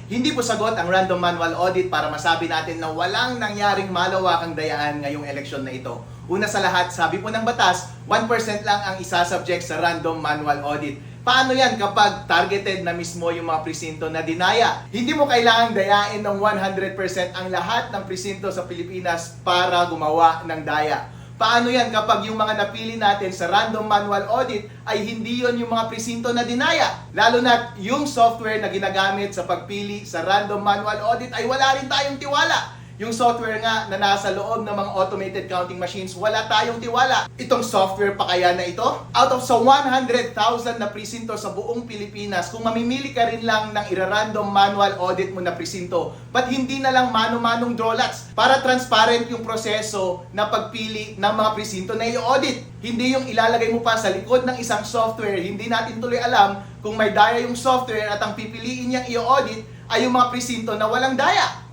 Hindi po sagot ang random manual audit para masabi natin na walang nangyaring malawakang dayaan ngayong eleksyon na ito. Una sa lahat, sabi po ng batas, 1% lang ang isasubject sa random manual audit. Paano yan kapag targeted na mismo yung mga presinto na dinaya? Hindi mo kailangang dayain ng 100% ang lahat ng presinto sa Pilipinas para gumawa ng daya. Paano yan kapag yung mga napili natin sa random manual audit ay hindi yon yung mga presinto na dinaya? Lalo na yung software na ginagamit sa pagpili sa random manual audit ay wala rin tayong tiwala. Yung software nga na nasa loob ng mga automated counting machines, wala tayong tiwala. Itong software pa kaya na ito? Out of sa 100,000 na presinto sa buong Pilipinas, kung mamimili ka rin lang ng ira-random manual audit mo na presinto, ba't hindi na lang mano-manong draw lots para transparent yung proseso na pagpili ng mga presinto na i-audit? Hindi yung ilalagay mo pa sa likod ng isang software, hindi natin tuloy alam kung may daya yung software at ang pipiliin niyang i-audit ay yung mga presinto na walang daya.